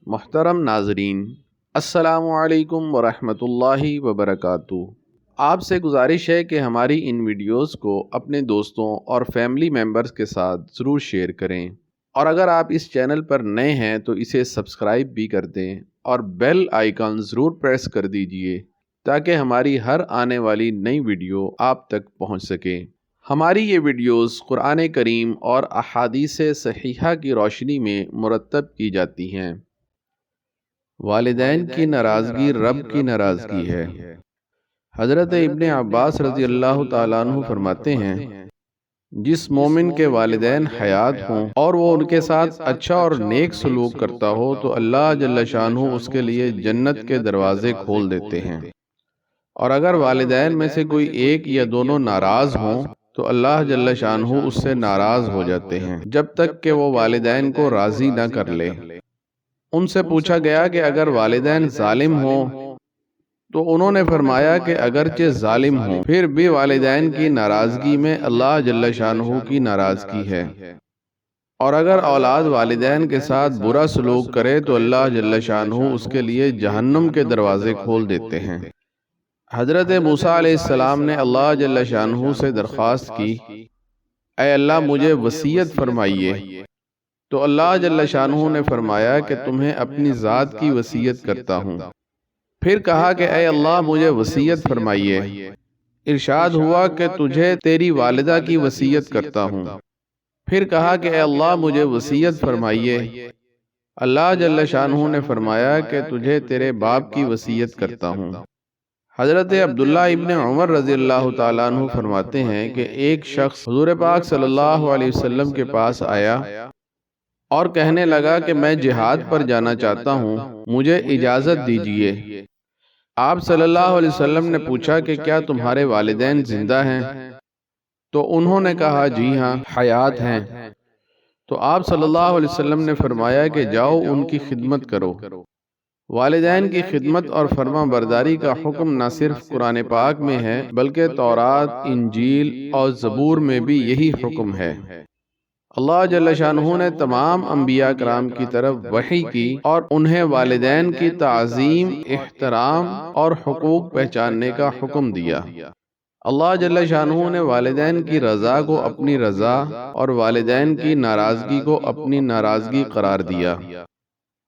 محترم ناظرین، السلام علیکم ورحمۃ اللہ وبرکاتہ۔ آپ سے گزارش ہے کہ ہماری ان ویڈیوز کو اپنے دوستوں اور فیملی ممبرز کے ساتھ ضرور شیئر کریں، اور اگر آپ اس چینل پر نئے ہیں تو اسے سبسکرائب بھی کر دیں اور بیل آئیکن ضرور پریس کر دیجئے تاکہ ہماری ہر آنے والی نئی ویڈیو آپ تک پہنچ سکے۔ ہماری یہ ویڈیوز قرآن کریم اور احادیث صحیحہ کی روشنی میں مرتب کی جاتی ہیں۔ والدین کی ناراضگی رب کی ناراضگی ہے۔ حضرت ابن عباس رضی اللہ تعالیٰ عنہ فرماتے ہیں، جس مومن کے والدین حیات ہوں اور وہ ان کے ساتھ اچھا اور نیک سلوک کرتا ہو تو اللہ جل شانہ اس کے لیے جنت کے دروازے کھول دیتے ہیں، اور اگر والدین میں سے کوئی ایک یا دونوں ناراض ہوں تو اللہ جل شانہ اس سے ناراض ہو جاتے ہیں جب تک کہ وہ والدین کو راضی نہ کر لے۔ ان سے پوچھا گیا کہ اگر والدین ظالم ہوں تو انہوں نے فرمایا کہ اگرچہ ظالم ہوں پھر بھی والدین کی ناراضگی میں اللہ جل شانہ کی ناراضگی ہے، اور اگر اولاد والدین کے ساتھ برا سلوک کرے تو اللہ جل شانہ اس کے لیے جہنم کے دروازے کھول دیتے ہیں۔ حضرت موسیٰ علیہ السلام نے اللہ جل شانہ سے درخواست کی، اے اللہ مجھے وصیت فرمائیے، تو اللہ جل شانہ نے فرمایا کہ تمہیں اپنی ذات کی وصیت کرتا ہوں۔ پھر کہا کہ اے اللہ مجھے وصیت فرمائیے، ارشاد ہوا کہ تجھے تیری والدہ کی وصیت کرتا ہوں۔ پھر کہا کہ اے اللہ مجھے وصیت فرمائیے، اللہ جل شانہ نے فرمایا کہ تجھے تیرے باپ کی وصیت کرتا ہوں۔ حضرت عبداللہ ابن عمر رضی اللہ تعالیٰ عنہ فرماتے ہیں کہ ایک شخص حضور پاک صلی اللہ علیہ وسلم کے پاس آیا اور کہنے لگا کہ میں جہاد پر جانا چاہتا ہوں، مجھے اجازت دیجیے۔ آپ صلی اللہ علیہ وسلم نے پوچھا کہ کیا تمہارے والدین زندہ ہیں؟ تو انہوں نے کہا جی ہاں، حیات ہیں۔ تو آپ صلی اللہ علیہ وسلم نے فرمایا کہ جاؤ ان کی خدمت کرو۔ والدین کی خدمت اور فرما برداری کا حکم نہ صرف قرآن پاک میں ہے بلکہ تورات، انجیل اور زبور میں بھی یہی حکم ہے۔ اللہ جل شانہ نے تمام انبیاء کرام کی طرف وحی کی اور انہیں والدین کی تعظیم، احترام اور حقوق پہچاننے کا حکم دیا۔ اللہ جل شانہ نے والدین کی رضا کو اپنی رضا اور والدین کی ناراضگی کو اپنی ناراضگی قرار دیا۔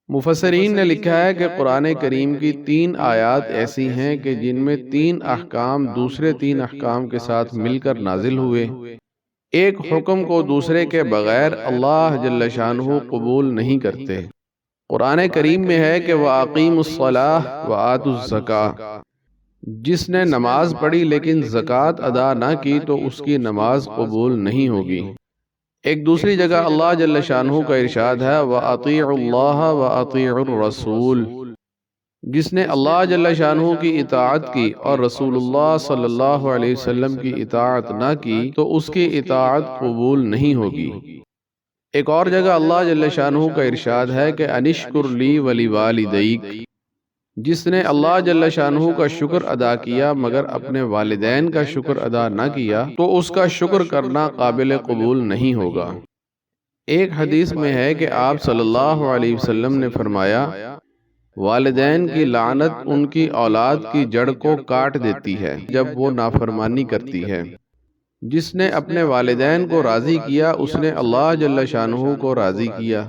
مفسرین نے لکھا ہے کہ قرآن کریم کی 3 آیات ایسی ہیں کہ جن میں 3 احکام دوسرے 3 احکام کے ساتھ مل کر نازل ہوئے۔ ایک حکم کو دوسرے کے بغیر اللہ جل شانہ قبول نہیں کرتے۔ قرآن کریم میں ہے کہ وَأَقِیمُوا الصَّلَاةَ وَآتُوا الزَّکَاةَ، جس نے نماز پڑھی لیکن زکوٰۃ ادا نہ کی تو اس کی نماز قبول نہیں ہوگی۔ ایک دوسری جگہ اللہ جل شانہ کا ارشاد ہے وَأَطِیعُوا اللَّهَ وَأَطِیعُوا الرَّسُولَ، جس نے اللہ جل شانہ کی اطاعت کی اور رسول اللہ صلی اللہ علیہ وسلم کی اطاعت نہ کی تو اس کی اطاعت قبول نہیں ہوگی۔ ایک اور جگہ اللہ جل شانہ کا ارشاد ہے کہ انشکر لی ولیوالدیک، جس نے اللہ جل شانہ کا شکر ادا کیا مگر اپنے والدین کا شکر ادا نہ کیا تو اس کا شکر کرنا قابل قبول نہیں ہوگا۔ ایک حدیث میں ہے کہ آپ صلی اللہ علیہ وسلم نے فرمایا، والدین کی لعنت ان کی اولاد کی جڑ کو کاٹ دیتی ہے جب وہ نافرمانی کرتی ہے۔ جس نے اپنے والدین کو راضی کیا اس نے اللہ جل شانہ کو راضی کیا،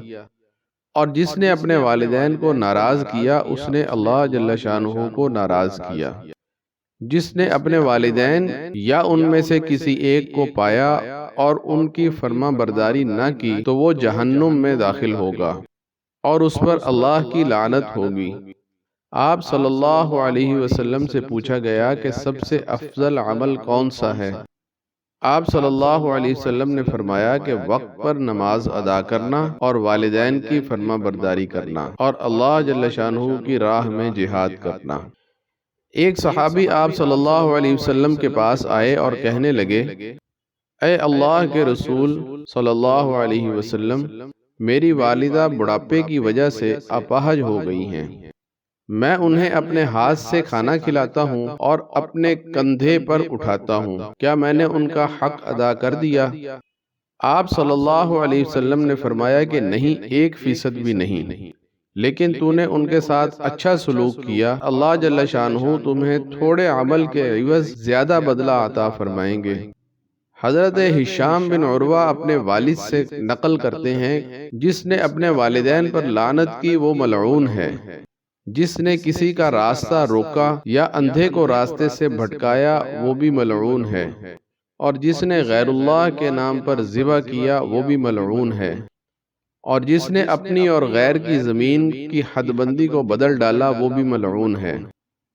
اور جس نے اپنے والدین کو ناراض کیا اس نے اللہ جل شانہ کو ناراض کیا۔ جس نے اپنے والدین یا ان میں سے کسی ایک کو پایا اور ان کی فرما برداری نہ کی تو وہ جہنم میں داخل ہوگا اور اس پر اللہ کی لعنت ہوگی۔ آپ صلی اللہ علیہ وسلم سے پوچھا گیا کہ سب سے افضل عمل کون سا ہے؟ آپ صلی اللہ علیہ وسلم نے فرمایا کہ وقت پر نماز ادا کرنا اور والدین کی فرما برداری کرنا اور اللہ جل شانہ کی راہ میں جہاد کرنا۔ ایک صحابی آپ صلی اللہ علیہ وسلم کے پاس آئے اور کہنے لگے، اے اللہ کے رسول صلی اللہ علیہ وسلم، میری والدہ بڑھاپے کی وجہ سے اپاہج ہو گئی ہیں، میں انہیں اپنے ہاتھ سے کھانا کھلاتا ہوں اور اپنے کندھے پر اٹھاتا ہوں، کیا میں نے ان کا حق ادا کر دیا؟ آپ صلی اللہ علیہ وسلم نے فرمایا کہ نہیں، 1% بھی نہیں۔ لیکن تو نے ان کے ساتھ اچھا سلوک کیا، اللہ جل شانہ تمہیں تھوڑے عمل کے عوض زیادہ بدلہ عطا فرمائیں گے۔ حضرت ہشام بن عروہ اپنے والد سے نقل کرتے ہیں، جس نے اپنے والدین پر لعنت کی وہ ملعون ہے۔ جس نے کسی کا راستہ روکا یا اندھے کو راستے سے بھٹکایا وہ بھی ملعون ہے، اور جس نے غیر اللہ کے نام پر ذبح کیا وہ بھی ملعون ہے، اور جس نے اپنی اور غیر کی زمین کی حد بندی کو بدل ڈالا وہ بھی ملعون ہے۔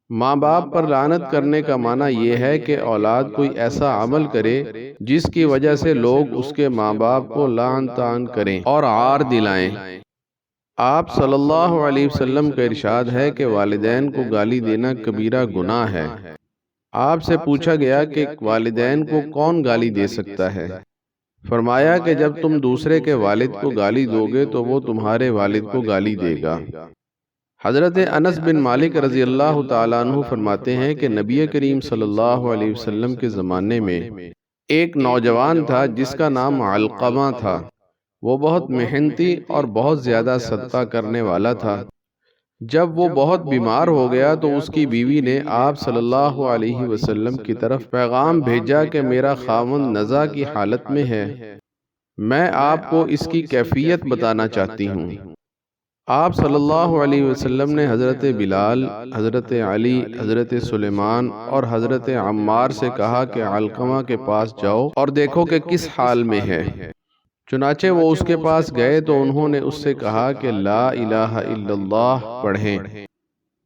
ماں باپ پر لعنت کرنے کا معنی یہ ہے کہ اولاد کوئی ایسا عمل کرے جس کی وجہ سے لوگ اس کے ماں باپ کو لعن طعن کریں اور عار دلائیں۔ آپ صلی اللہ علیہ وسلم کا ارشاد ہے کہ والدین کو گالی دینا کبیرہ گناہ ہے۔ آپ سے پوچھا گیا کہ والدین کو کون گالی دے سکتا ہے؟ فرمایا کہ جب تم دوسرے کے والد کو گالی دو گے تو وہ تمہارے والد کو گالی دے گا۔ حضرت انس بن مالک رضی اللہ تعالیٰ عنہ فرماتے ہیں کہ نبی کریم صلی اللہ علیہ وسلم کے زمانے میں ایک نوجوان تھا جس کا نام علقمہ تھا۔ وہ بہت محنتی اور بہت زیادہ صدقہ کرنے والا تھا۔ جب وہ بہت بیمار ہو گیا تو اس کی بیوی نے آپ صلی اللہ علیہ وسلم کی طرف پیغام بھیجا کہ میرا خاوند نزع کی حالت میں ہے، میں آپ کو اس کی کیفیت بتانا چاہتی ہوں۔ آپ صلی اللہ علیہ وسلم نے حضرت بلال، حضرت علی، حضرت سلیمان اور حضرت عمار سے کہا کہ علقمہ کے پاس جاؤ اور دیکھو کہ کس حال میں ہے۔ چنانچہ وہ اس کے پاس گئے تو انہوں نے اس سے کہا کہ لا الہ الا اللہ پڑھیں،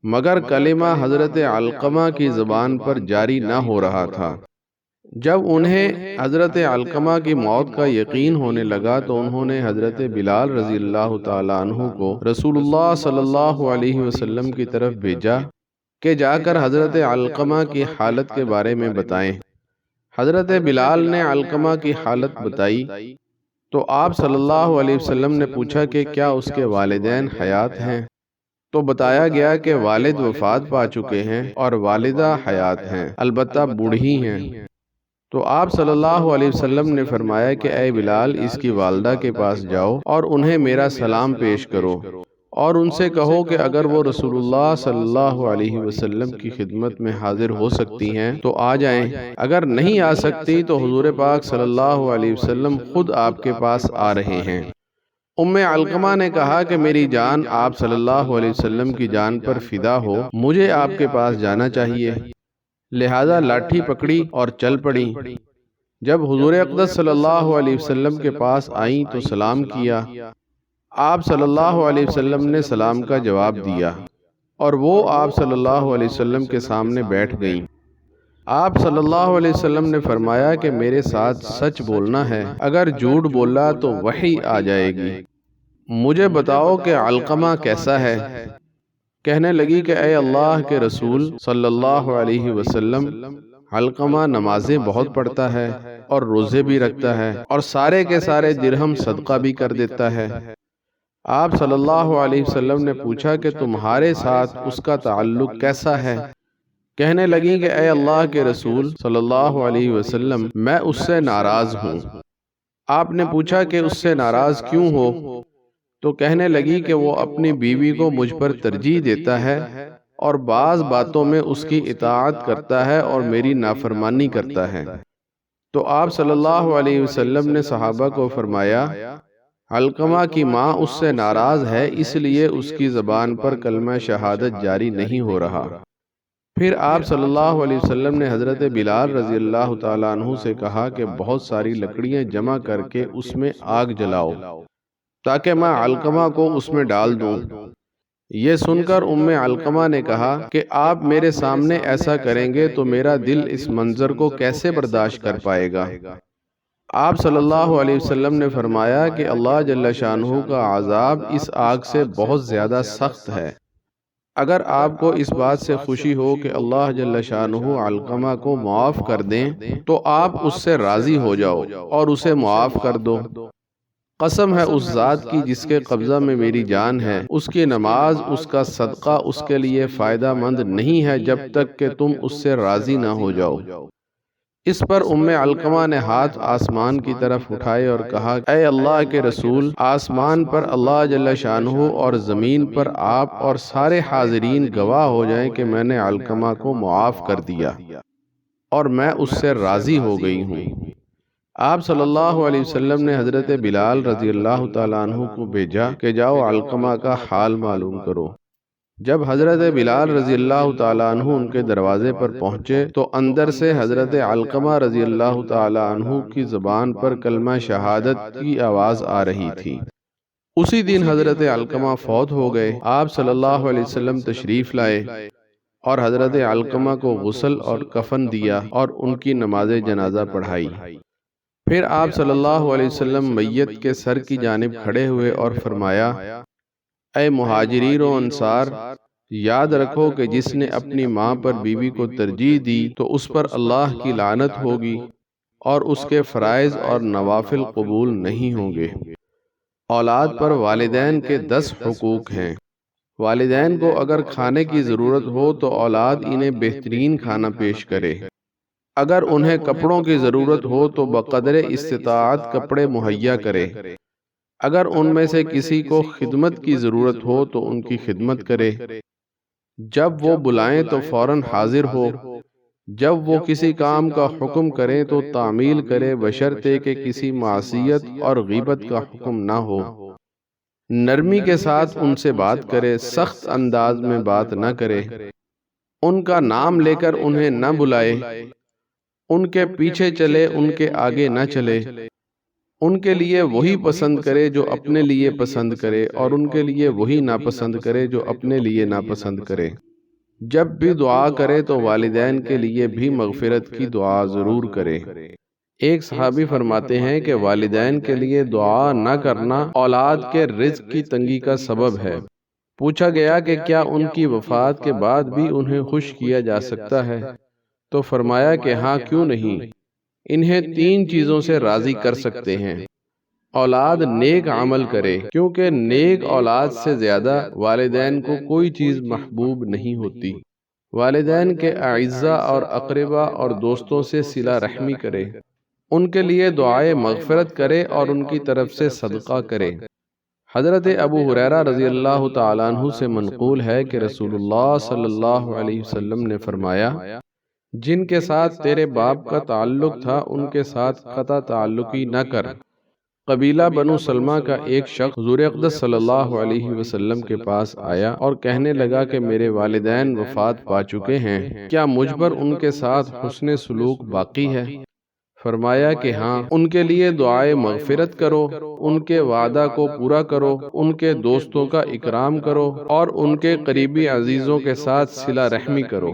مگر کلمہ حضرت علقمہ کی زبان پر جاری نہ ہو رہا تھا۔ جب انہیں حضرت علقمہ کی موت کا یقین ہونے لگا تو انہوں نے حضرت بلال رضی اللہ تعالیٰ عنہ کو رسول اللہ صلی اللہ علیہ وسلم کی طرف بھیجا کہ جا کر حضرت علقمہ کی حالت کے بارے میں بتائیں۔ حضرت بلال نے علقمہ کی حالت بتائی تو آپ صلی اللہ علیہ وسلم نے پوچھا کہ کیا اس کے والدین حیات ہیں؟ تو بتایا گیا کہ والد وفات پا چکے ہیں اور والدہ حیات ہیں، البتہ بوڑھی ہیں۔ تو آپ صلی اللہ علیہ وسلم نے فرمایا کہ اے بلال، اس کی والدہ کے پاس جاؤ اور انہیں میرا سلام پیش کرو، اور ان سے کہو کہ اگر وہ رسول اللہ صلی اللہ علیہ وسلم کی خدمت میں حاضر ہو سکتی ہیں تو آ جائیں، اگر نہیں آ سکتی تو حضور پاک صلی اللہ علیہ وسلم خود آپ کے پاس آ رہے ہیں۔ علقمہ نے کہا کہ میری جان آپ صلی اللہ علیہ وسلم کی جان پر فدا ہو، مجھے آپ کے پاس جانا چاہیے، لہذا لاٹھی پکڑی اور چل پڑی۔ جب حضور اقدس صلی اللہ علیہ وسلم کے پاس آئیں تو سلام کیا۔ آپ صلی اللہ علیہ وسلم نے سلام کا جواب دیا اور وہ آپ صلی اللہ علیہ وسلم کے سامنے بیٹھ گئیں۔ آپ صلی اللہ علیہ وسلم نے فرمایا کہ میرے ساتھ سچ بولنا ہے، اگر جھوٹ بولا تو وحی آ جائے گی۔ مجھے بتاؤ کہ علقمہ کیسا ہے؟ کہنے لگی کہ اے اللہ کے رسول صلی اللہ علیہ وسلم، علقمہ نمازیں بہت پڑھتا ہے اور روزے بھی رکھتا ہے اور سارے کے سارے درہم صدقہ بھی کر دیتا ہے۔ آپ صلی اللہ علیہ وسلم نے پوچھا کہ تمہارے ساتھ اس کا تعلق کیسا ہے؟ کہنے لگی کہ اے اللہ کے رسول صلی اللہ علیہ وسلم، میں اس سے ناراض ہوں۔ آپ نے پوچھا کہ اس سے ناراض کیوں ہو؟ تو کہنے لگی کہ وہ اپنی بیوی کو مجھ پر ترجیح دیتا ہے اور بعض باتوں میں اس کی اطاعت کرتا ہے اور میری نافرمانی کرتا ہے۔ تو آپ صلی اللہ علیہ وسلم نے صحابہ کو فرمایا، علقمہ کی ماں اس سے ناراض ہے، اس لیے اس کی زبان پر کلمہ شہادت جاری نہیں ہو رہا۔ پھر آپ صلی اللہ علیہ وسلم نے حضرت بلال رضی اللہ تعالیٰ عنہ سے کہا کہ بہت ساری لکڑیاں جمع کر کے اس میں آگ جلاؤ تاکہ میں علقمہ کو اس میں ڈال دوں۔ یہ سن کر علقمہ نے کہا کہ آپ میرے سامنے ایسا کریں گے تو میرا دل اس منظر کو کیسے برداشت کر پائے گا؟ آپ صلی اللہ علیہ وسلم نے فرمایا کہ اللہ جل شانہ کا عذاب اس آگ سے بہت زیادہ سخت ہے۔ اگر آپ کو اس بات سے خوشی ہو کہ اللہ جل شانہ علقمہ کو معاف کر دیں تو آپ اس سے راضی ہو جاؤ اور اسے معاف کر دو۔ قسم ہے اس ذات کی جس کے قبضہ میں میری جان ہے، اس کی نماز، اس کا صدقہ اس کے لیے فائدہ مند نہیں ہے جب تک کہ تم اس سے راضی نہ ہو جاؤ۔ اس پر علقمہ نے ہاتھ آسمان کی طرف اٹھائے اور کہا، اے اللہ کے رسول، آسمان پر اللہ جل شانہ اور زمین پر آپ اور سارے حاضرین گواہ ہو جائیں کہ میں نے علقمہ کو معاف کر دیا اور میں اس سے راضی ہو گئی ہوں۔ آپ صلی اللہ علیہ وسلم نے حضرت بلال رضی اللہ تعالیٰ عنہ کو بھیجا کہ جاؤ علقمہ کا حال معلوم کرو۔ جب حضرت بلال رضی اللہ تعالیٰ عنہ ان کے دروازے پر پہنچے تو اندر سے حضرت علقمہ رضی اللہ تعالیٰ عنہ کی زبان پر کلمہ شہادت کی آواز آ رہی تھی۔ اسی دن حضرت علقمہ فوت ہو گئے۔ آپ صلی اللہ علیہ وسلم تشریف لائے اور حضرت علقمہ کو غسل اور کفن دیا اور ان کی نماز جنازہ پڑھائی۔ پھر آپ صلی اللہ علیہ وسلم میت کے سر کی جانب کھڑے ہوئے اور فرمایا، اے مہاجرین و انصار، یاد رکھو کہ جس نے اپنی ماں پر بیوی کو ترجیح دی تو اس پر اللہ کی لعنت ہوگی اور اس کے فرائض اور نوافل قبول نہیں ہوں گے۔ اولاد پر والدین کے 10 حقوق ہیں۔ والدین کو اگر کھانے کی ضرورت ہو تو اولاد انہیں بہترین کھانا پیش کرے۔ اگر انہیں کپڑوں کی ضرورت ہو تو بقدر استطاعت کپڑے مہیا کرے۔ اگر ان میں سے کسی کو خدمت کی ضرورت ہو تو ان کی خدمت کرے۔ جب وہ بلائیں تو فوراً حاضر ہو۔ جب وہ کسی کام کا حکم کریں تو تعمیل کرے، بشرطے کہ کسی معصیت اور غیبت کا حکم نہ ہو۔ نرمی کے ساتھ ان سے بات کرے، سخت انداز میں بات نہ کرے۔ ان کا نام لے کر انہیں نہ بلائے۔ ان کے پیچھے چلے، ان کے آگے نہ چلے۔ ان کے لیے وہی پسند کرے جو اپنے لیے پسند کرے، اور ان کے لیے وہی ناپسند کرے جو اپنے لیے ناپسند کرے۔ جب بھی دعا کرے تو والدین کے لیے بھی مغفرت کی دعا ضرور کرے۔ ایک صحابی فرماتے ہیں کہ والدین کے لیے دعا نہ کرنا اولاد کے رزق کی تنگی کا سبب ہے۔ پوچھا گیا کہ کیا ان کی وفات کے بعد بھی انہیں خوش کیا جا سکتا ہے؟ تو فرمایا کہ ہاں، کیوں نہیں، انہیں 3 چیزوں سے راضی کر سکتے ہیں۔ اولاد نیک عمل کرے، کیونکہ نیک اولاد سے زیادہ والدین کو کوئی چیز محبوب نہیں ہوتی۔ والدین کے اعزاء اور اقربا اور دوستوں سے صلہ رحمی کرے، ان کے لیے دعائے مغفرت کرے اور ان کی طرف سے صدقہ کرے۔ حضرت ابو ہریرہ رضی اللہ تعالیٰ عنہ سے منقول ہے کہ رسول اللہ صلی اللہ علیہ وسلم نے فرمایا، جن کے ساتھ تیرے باپ کا تعلق تھا ان کے ساتھ قطع تعلقی نہ کر۔ قبیلہ بنو سلمہ کا ایک شخص حضور اقدس صلی اللہ علیہ وسلم کے پاس آیا اور کہنے لگا کہ میرے والدین وفات پا چکے ہیں، کیا مجھ پر ان کے ساتھ حسن سلوک باقی ہے؟ فرمایا کہ ہاں، ان کے لیے دعائے مغفرت کرو، ان کے وعدہ کو پورا کرو، ان کے دوستوں کا اکرام کرو اور ان کے قریبی عزیزوں کے ساتھ صلہ رحمی کرو۔